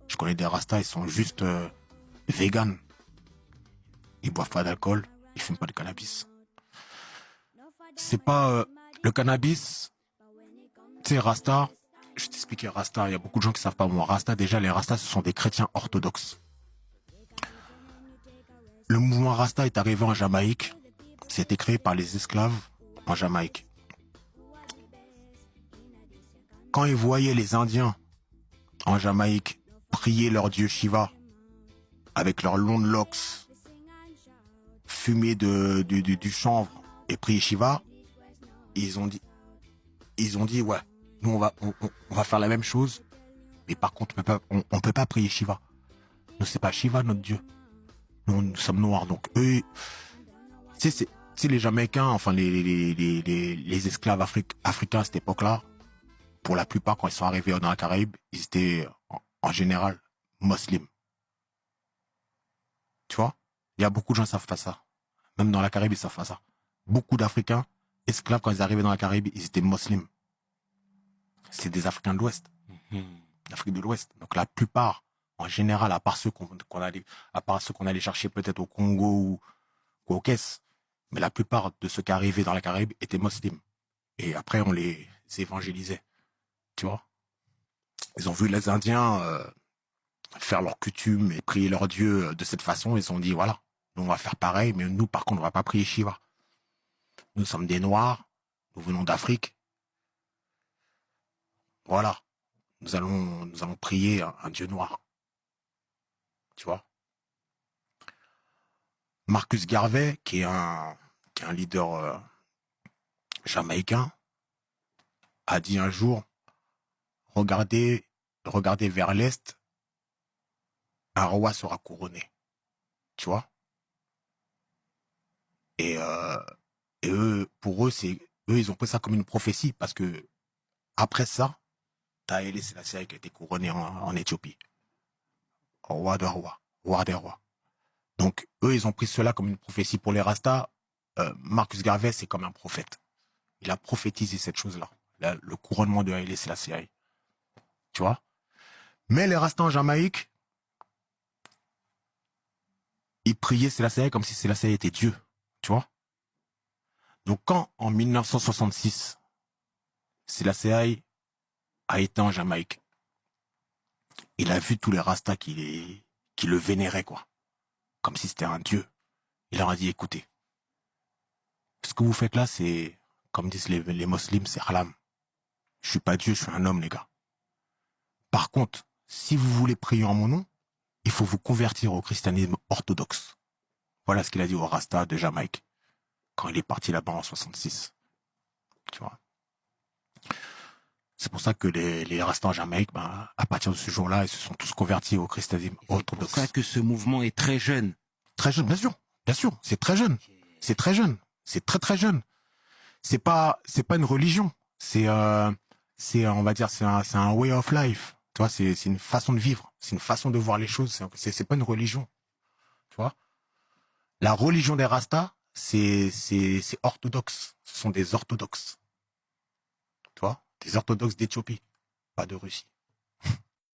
Je connais des Rastas, ils sont juste véganes. Ils boivent pas d'alcool, ils fument pas de cannabis. C'est pas le cannabis, tu sais, Rasta. Je t'expliquais Rasta, il y a beaucoup de gens qui savent pas moi. Rasta, déjà, les Rastas, ce sont des chrétiens orthodoxes. Le mouvement Rasta est arrivé en Jamaïque. C'était créé par les esclaves en Jamaïque. Quand ils voyaient les Indiens en Jamaïque prier leur dieu Shiva avec leurs longs locks, fumer du chanvre et prier Shiva, ils ont dit ouais, nous on va faire la même chose, mais par contre on peut pas prier Shiva. Nous c'est pas Shiva notre dieu. Nous sommes noirs, donc eux, c'est les Jamaïcains, enfin les esclaves africains à cette époque-là, pour la plupart quand ils sont arrivés dans la Caraïbe, ils étaient en général musulmans. Tu vois, il y a beaucoup de gens qui savent pas ça. Même dans la Caraïbe, ils savent pas ça. Beaucoup d'Africains, esclaves, quand ils arrivaient dans la Caraïbe, ils étaient musulmans. C'est des Africains de l'Ouest. D'Afrique de l'Ouest. Donc la plupart, en général, à part ceux qu'on allait chercher peut-être au Congo ou au Caisse, mais la plupart de ceux qui arrivaient dans la Caraïbe étaient musulmans. Et après, on les évangélisait. Tu vois, ils ont vu les Indiens faire leurs coutumes et prier leur Dieu de cette façon. Ils se sont dit, voilà, nous on va faire pareil, mais nous, par contre, on va pas prier Shiva. Nous sommes des Noirs, nous venons d'Afrique. Voilà, nous allons prier un Dieu noir. Tu vois. Marcus Garvey, qui est un leader jamaïcain, a dit un jour, regardez vers l'Est, un roi sera couronné. Tu vois. Et eux, pour eux, ils ont pris ça comme une prophétie, parce que après ça, t'as Haïlé Sélassié qui a été couronné en Éthiopie. Roi de rois, roi des rois. Donc, eux, ils ont pris cela comme une prophétie. Pour les Rastas, Marcus Garvey, c'est comme un prophète. Il a prophétisé cette chose-là, le couronnement de Haïlé Sélassié. Tu vois. Mais les Rastas en Jamaïque, ils priaient Sélassié comme si Sélassié était Dieu. Tu vois. Donc, quand, en 1966, Sélassié a été en Jamaïque, il a vu tous les Rastas qui le vénéraient, quoi. Comme si c'était un dieu. Il leur a dit, écoutez, ce que vous faites là, c'est, comme disent les musulmans, c'est haram. Je suis pas Dieu, je suis un homme, les gars. Par contre, si vous voulez prier en mon nom, il faut vous convertir au christianisme orthodoxe. Voilà ce qu'il a dit au Rasta de Jamaïque, quand il est parti là-bas en 66. Tu vois. C'est pour ça que les Rastas en Jamaïque, ben, à partir de ce jour-là, ils se sont tous convertis au christianisme orthodoxe. C'est pour ça que ce mouvement est très jeune. Très jeune, bien sûr, c'est très jeune. C'est très jeune. C'est très très jeune. C'est pas une religion. On va dire, c'est un way of life. Tu vois, c'est une façon de vivre. C'est une façon de voir les choses. C'est pas une religion. Tu vois. La religion des Rastas, c'est orthodoxe. Ce sont des orthodoxes. Tu vois, des orthodoxes d'Éthiopie, pas de Russie.